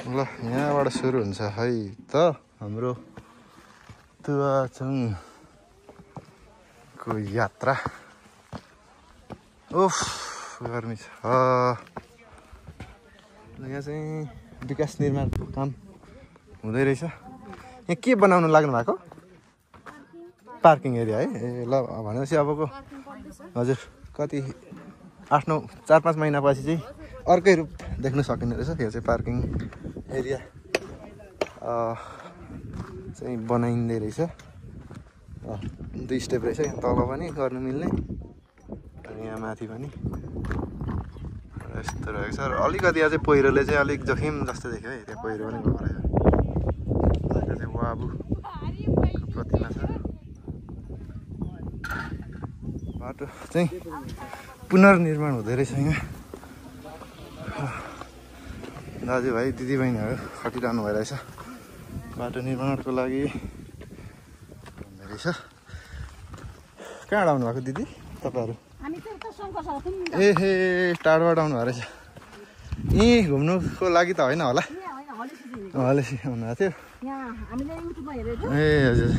ल यहाँबाट सुरु हुन्छ है त हाम्रो तुवाचुङको यात्रा। उफ गर्मी छ। यहाँ चाहिँ विकास निर्माणको काम हुँदै रहेछ। यहाँ के बनाउनु लाग्नु भएको? पार्किङ एरिया है। ए ल भनेपछि अबको हजुर कति 8-9 4-5 महिनापछि चाहिँ अर्कै रूप देख्न सकिने रहेछ। यो चाहिँ पार्किङ एरिया चाहिँ बनाइँदै रहेछ। 2 स्टेप रहेछ, यहाँ तल पनि गर्नु मिल्ने अनि यहाँ माथि पनि यस्तो रहेछ। र अलिकति यहाँ चाहिँ पहिरोले चाहिँ अलिक जोखिम जस्तो देख्यो है। त्यहाँ पहिरो पनि गएको रहेछ। त्यहाँ चाहिँ वाबुको प्रतिमा छ। बाटो चाहिँ पुनर्निर्माण हुँदै रहेछ। यहाँ दाजुभाइ दिदीबहिनीहरू खटिरहनु भइरहेछ बाटो निर्माणको लागि भन्दै रहेछ। कहाँबाट आउनु भएको दिदी तपाईँहरू? ए हे टाढोबाट आउनु भएको रहेछ। यहीँ घुम्नुको लागि त होइन होला? हलेसी आउनु भएको थियो। ए हजुर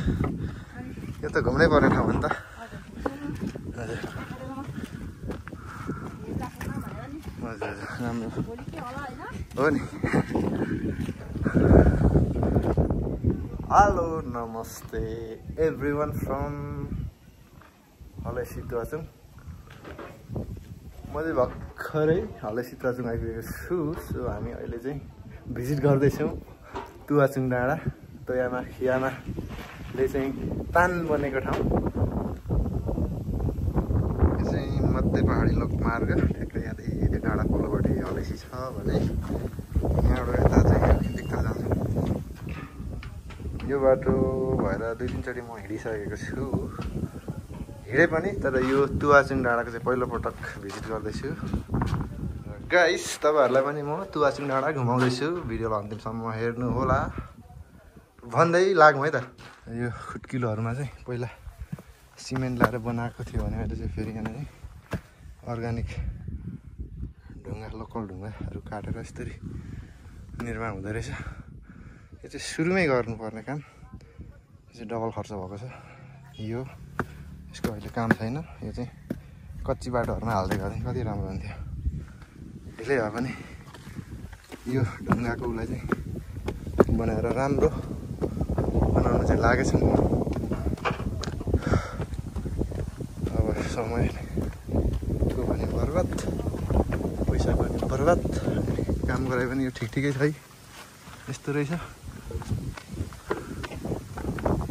यो त घुम्नै पर्ने ठाउँ हो नि त। हजुर हजुर राम्रो हो नि। हेलो नमस्ते एभ्रिवान फ्रम हलेसी तुवाचुङ। म चाहिँ भर्खरै हलेसी तुवाचुङ आइपुगेको छु। सो हामी अहिले चाहिँ भिजिट गर्दैछौँ तुवाचुङ डाँडा। यामाले चाहिँ तान बनेको ठाउँ। यो चाहिँ मध्य पहाडी लोकमार्ग। ठ्याक्कै यहाँदेखि डाँडा पल्लोपट्टि हलेसी छ भने यहाँबाट यता चाहिँ देख्न जान्छ। यो बाटो भएर 2-3 चोटि म हिँडिसकेको छु। हिँडे पनि तर यो तुवाचुङ डाँडाको चाहिँ पहिलोपटक भिजिट गर्दैछु। गाइस तपाईँहरूलाई पनि म तुवाचुङ डाँडा घुमाउँदैछु। भिडियोलाई अन्तिमसम्म हेर्नु होला भन्दै लागौँ है त। यो खुट्किलोहरूमा चाहिँ पहिला सिमेन्ट लाएर बनाएको थियो भने अहिले चाहिँ फेरि यहाँ चाहिँ अर्ग्यानिक ढुङ्गा लोकल ढुङ्गाहरू काटेर यसरी निर्माण हुँदो रहेछ। यो चाहिँ सुरुमै गर्नुपर्ने काम। यो चाहिँ डबल खर्च भएको छ। यो यसको अहिले काम छैन। यो चाहिँ कच्ची बाटोहरूमा हाल्दै गयो भने कति राम्रो हुन्थ्यो। ढिलै भए पनि यो ढुङ्गाको उसलाई चाहिँ बनाएर राम्रो बनाउनु चाहिँ लागेछ। अब समयको भने बर्बाद, पैसा पनि बर्बाद, काम गरे पनि यो ठिकै छ है। यस्तो रहेछ।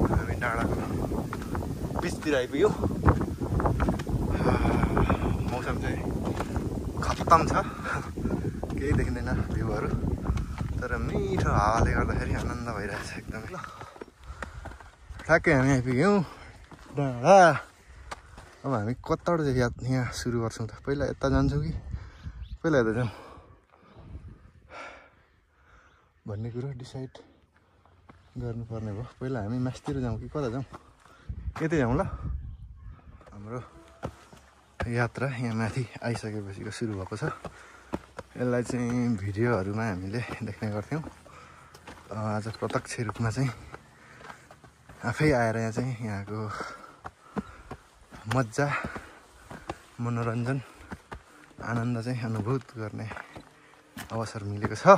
हामी डाँडाको बिचतिर आइपुग्यो। मौसम चाहिँ खत्तम छ, केही देखिँदैन भ्यूहरू, तर मिठो हावाले गर्दाखेरि आनन्द भइरहेछ एकदमै। ल ठ्याक्कै हामी आइपुग्यौँ डाँडा। अब हामी कताबाट चाहिँ यहाँ सुरु गर्छौँ त? पहिला यता जान्छौँ कि पहिला यता जाउँ भन्ने कुरो डिसाइड गर्नुपर्ने भयो। पहिला हामी मास्तिर जाउँ कि कता जाउँ? यतै जाउँ ल। हाम्रो यात्रा यहाँ माथि आइसकेपछिको सुरु भएको छ। यसलाई चाहिँ भिडियोहरूमा हामीले देख्ने गर्थ्यौँ। आज प्रत्यक्ष रूपमा चाहिँ आफै आएर यहाँ चाहिँ यहाँको मजा, मनोरञ्जन, आनन्द चाहिँ अनुभूत गर्ने अवसर मिलेको छ।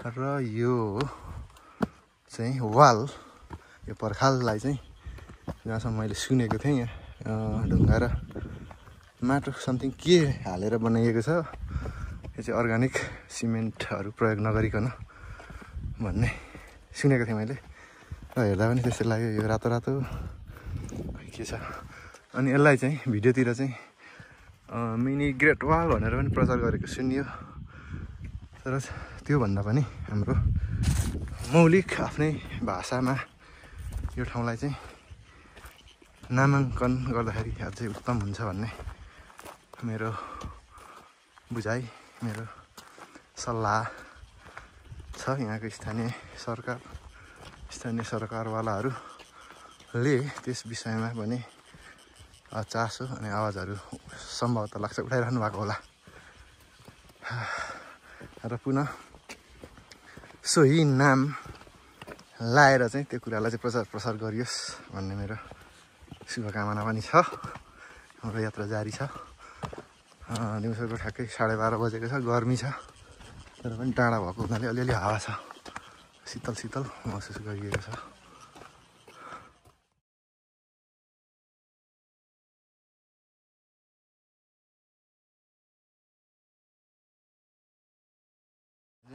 र यो चाहिँ वाल, यो पर्खाललाई चाहिँ जहाँसम्म मैले सुनेको थिएँ यहाँ ढुङ्गा र माटो समथिङ के हालेर बनाइएको छ। यो चाहिँ अर्ग्यानिक सिमेन्टहरू प्रयोग नगरिकन भन्ने सुनेको थिएँ मैले। र हेर्दा पनि त्यस्तो लाग्यो। यो रातो रातो के छ। अनि यसलाई चाहिँ भिडियोतिर चाहिँ मिनी ग्रेट वाल भनेर पनि प्रचार गरेको सुनियो। तर त्योभन्दा पनि हाम्रो मौलिक आफ्नै भाषामा यो ठाउँलाई चाहिँ नामाङ्कन गर्दाखेरि अझै उत्तम हुन्छ भन्ने मेरो बुझाइ, मेरो सल्लाह छ। यहाँको स्थानीय सरकारवालाहरूले त्यस विषयमा पनि चासो अनि आवाजहरू सम्भवतः लाग्छ उठाइरहनु भएको होला। र पुनः सोही नाम लाएर चाहिँ त्यो कुरालाई चाहिँ प्रचार प्रसार गरियोस् भन्ने मेरो शुभकामना पनि छ। हाम्रो यात्रा जारी छ। दिउँसोको ठ्याक्कै 12:30 बजेको छ। गर्मी छ तर पनि टाढा भएको हुनाले अलिअलि हावा छ, शीतल शीतल महसुस गरिएको छ।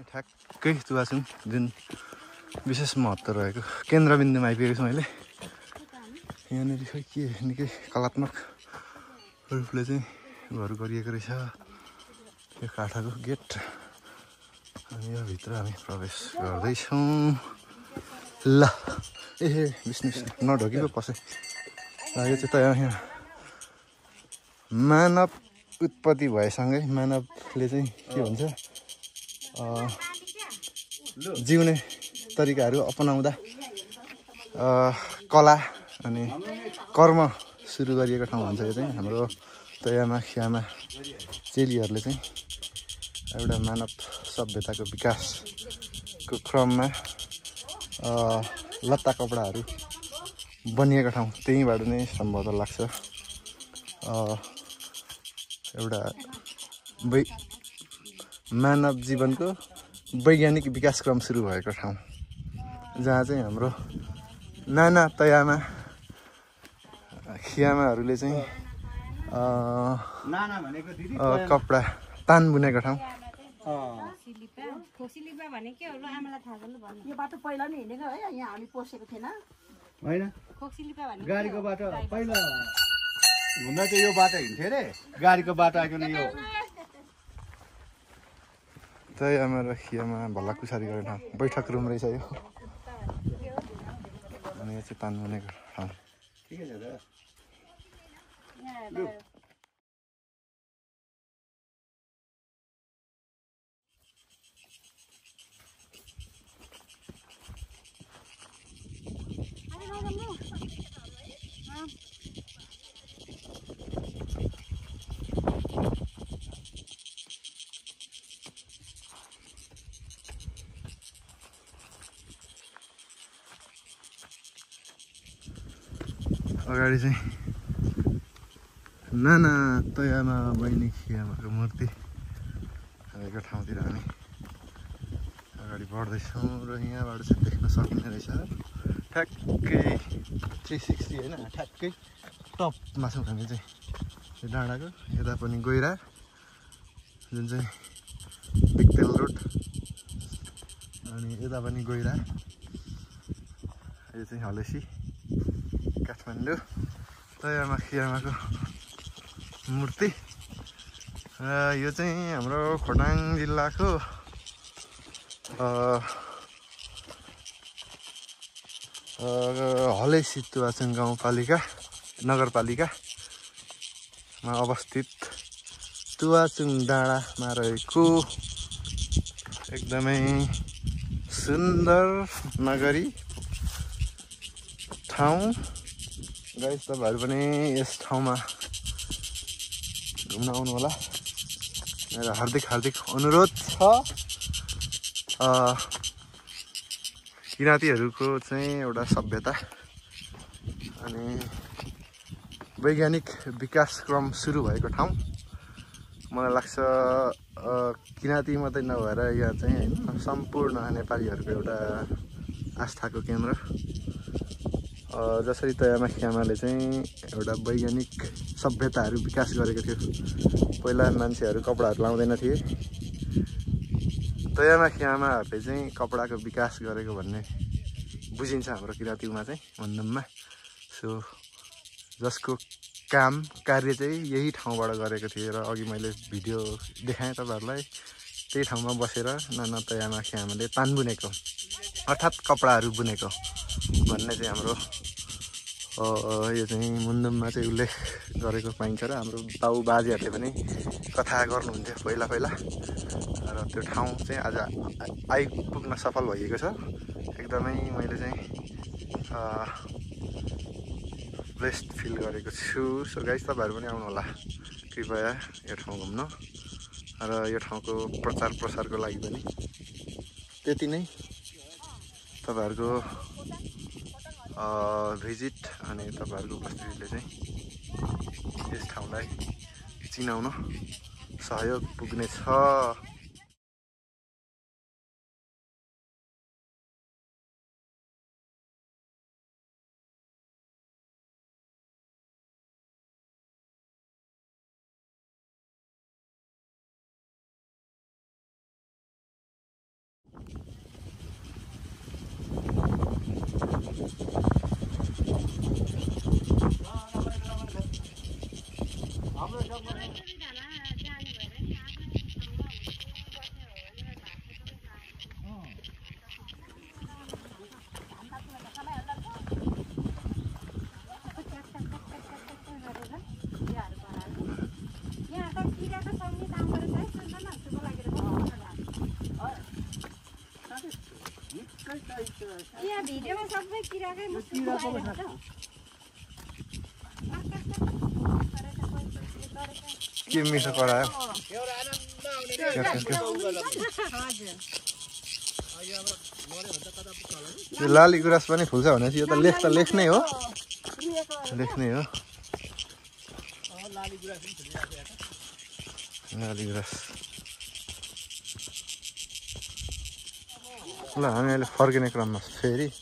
ठ्याक्कै तुवाचुङ जुन विशेष महत्त्व रहेको केन्द्रबिन्दुमा आइपुगेको छु मैले। यहाँनिर खै के निकै कलात्मक रूपले चाहिँ घर गरिएको रहेछ। यो काठको गेट अनि यो भित्र हामी प्रवेश गर्दैछौँ। ल ए विष्णु नढोकी पो पसे। यो चाहिँ त यहाँ मानव उत्पत्ति भएसँगै मानवले चाहिँ के भन्छ जिउने तरिकाहरू अपनाउँदा कला अनि कर्म सुरु गरिएको ठाउँ भन्छ। यो चाहिँ हाम्रो तयामा खियामा चेलीहरूले चाहिँ एउटा मानव सभ्यताको विकासको क्रममा लत्ता कपडाहरू बनिएको ठाउँ त्यहीँबाट नै सम्भवतः लाग्छ। एउटा मानव जीवनको वैज्ञानिक विकासक्रम सुरु भएको ठाउँ जहाँ चाहिँ हाम्रो नाना तयामा खियामाहरूले चाहिँ कपडा तान बुनेको ठाउँ। यो बाटो पहिला नै हिँडेको है, यहाँ हामी पसेको थिएन होइन। गाडीको बाटो पहिला हुँदा चाहिँ यो बाटो हिँड्थ्यो अरे, गाडीको बाटो आइकन यो तयामा र खियामा भल्लाकुसारी गर्ने ठाउँ बैठक रुम रहेछ यो। अनि यो चाहिँ तान बुनेको ठाउँ। ठिकै छ त। अगाडि चाहिँ नाना तयामा बहिनी खियामाको मूर्ति रहेको ठाउँतिर हामी अगाडि बढ्दैछौँ र यहाँबाट चाहिँ देख्न सकिने रहेछ ठ्याक्कै 360 होइन, ठ्याक्कै टपमा छौँ हामी चाहिँ यो डाँडाको। यता पनि गहिरा जुन चाहिँ बिक्तेल रोड अनि यता पनि गहिरा। यो चाहिँ हलेसी काठमाडौँ तयामा खियामाको मूर्ति। यो चाहिँ हाम्रो खोटाङ जिल्लाको हलेसी तुवाचुङ गाउँपालिका नगरपालिकामा अवस्थित तुवाचुङ डाँडामा रहेको एकदमै सुन्दर नगरी ठाउँ। गाइस तपाईँहरू पनि यस ठाउँमा घुम्न आउनु होला, मेरो हार्दिक अनुरोध छ। किराँतीहरूको चाहिँ एउटा सभ्यता अनि वैज्ञानिक विकासक्रम सुरु भएको ठाउँ। मलाई लाग्छ किराँती मात्रै नभएर यहाँ चाहिँ होइन सम्पूर्ण नेपालीहरूको एउटा आस्थाको केन्द्र। जसरी तयामा खियामाले चाहिँ एउटा वैज्ञानिक सभ्यताहरू विकास गरेको थियो। पहिला मान्छेहरू कपडाहरू लाउँदैन थिए, तयामा खियामाहरूले चाहिँ कपडाको विकास गरेको भन्ने बुझिन्छ हाम्रो किराँतीमा चाहिँ भन्नुमा। सो जसको कार्य चाहिँ यही ठाउँबाट गरेको थिएँ र अघि मैले भिडियो देखाएँ तपाईँहरूलाई। त्यही ठाउँमा बसेर नाना तयामा खियामाले तान बुनेको अर्थात् कपडाहरू बुनेको भन्ने चाहिँ हाम्रो यो चाहिँ मुन्दुममा चाहिँ उल्लेख गरेको पाइन्छ र हाम्रो बाउ बाजेहरूले पनि कथा गर्नुहुन्थ्यो पहिला र त्यो ठाउँ चाहिँ आज आइपुग्न सफल भइएको छ। एकदमै मैले चाहिँ ब्लेस्ड फिल गरेको छु। सो गाइस तपाईँहरू पनि आउनु होला कृपया यो ठाउँ घुम्न र यो ठाउँको प्रचार प्रसारको लागि पनि त्यति नै। तपाईँहरूको भिजिट अनि तपाईँहरूको उपस्थितिले चाहिँ यस ठाउँलाई चिनाउन सहयोग पुग्नेछ। यहाँ भिडियोमा सबै किराकै के मिठो करायो यो लाली गुराँस पनि फुल्छ भनेपछि यो त लेख नै हो लाली गुराँस। ल हामी अहिले फर्किने क्रममा फेरि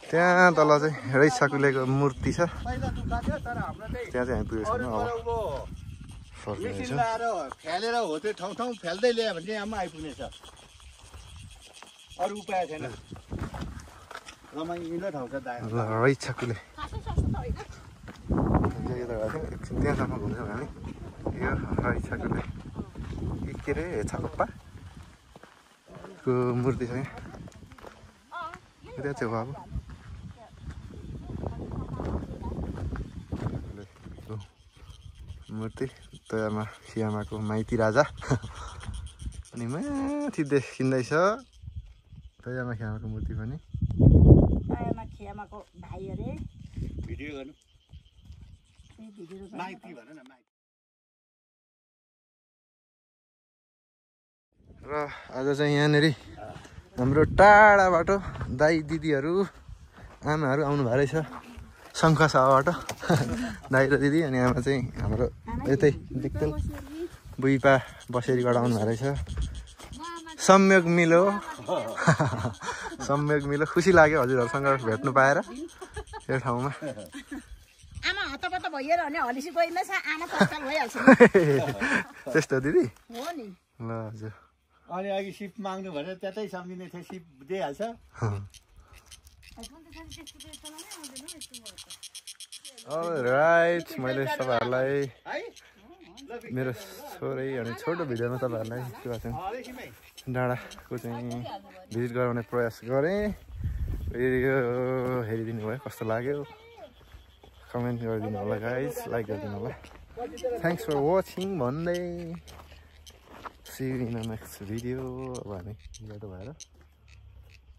त्यहाँ तल चाहिँ एउटै साकुलेको मूर्ति छ, त्यहाँ चाहिँ हामी पुगेको छौँ। अब फर्किनेछौँ। फ्यालेर हो त्यो ठाउँ ठाउँ फ्याल्दै ल्यायो भने चाहिँ यहाँ आइपुग्नेछ, अरू उपाय छैन। रमाइलो ठाउँ छ दाइ। ल रैत साकुले त्यहाँसम्म घुम्छौँ हामी। यो रैत साकुले के अरे छापप्पाको मूर्ति छ यहाँ, त्यहाँ चाहिँ बाबु मूर्ति तयामा खियामाको माइती राजा अनि माथि देखिँदैछ तयामा खियामाको मूर्ति पनि। तयामा खियामाको भाइ अरे भिडियो गर्नु माइती भन न माइती। र आज चाहिँ यहाँनिर हाम्रो टाढाबाट दाइ दिदीहरू आमाहरू आउनु भएको रहेछ शङ्खसभाबाट। दाइ र दिदी अनि आमा चाहिँ हाम्रो यतै दिक्तेल बुइपा बसेरीबाट आउनु भएको रहेछ। सम्यक मिलो सम्यक मिलो, खुसी लाग्यो हजुरहरूसँग भेट्नु पाएर यो ठाउँमा। आमा हतपत भइएर भने हलिसी गइमै छ, आमा तत्काल भइहाल्छ त्यस्तो दिदी हो नि। ल हजुर अनि अघि सिप माग्नु भनेर त्यतै सम्झिने थियो, सिप दिइहाल्छ। अलराइट, मैले तपाईँहरूलाई मेरो छोरै अनि छोटो भिडियोमा तपाईँहरूलाई डाँडाको चाहिँ भिजिट गराउने प्रयास गरेँ। यो हेरिदिनु भयो, कस्तो लाग्यो कमेन्ट गरिदिनु होला गाइज, लाइक गरिदिनु होला। थ्याङ्क्स फर वाचिङ भन्दै see you in next video. अब हामी बाटो भएर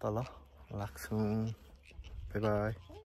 तल लाग्छौँ। Bye by.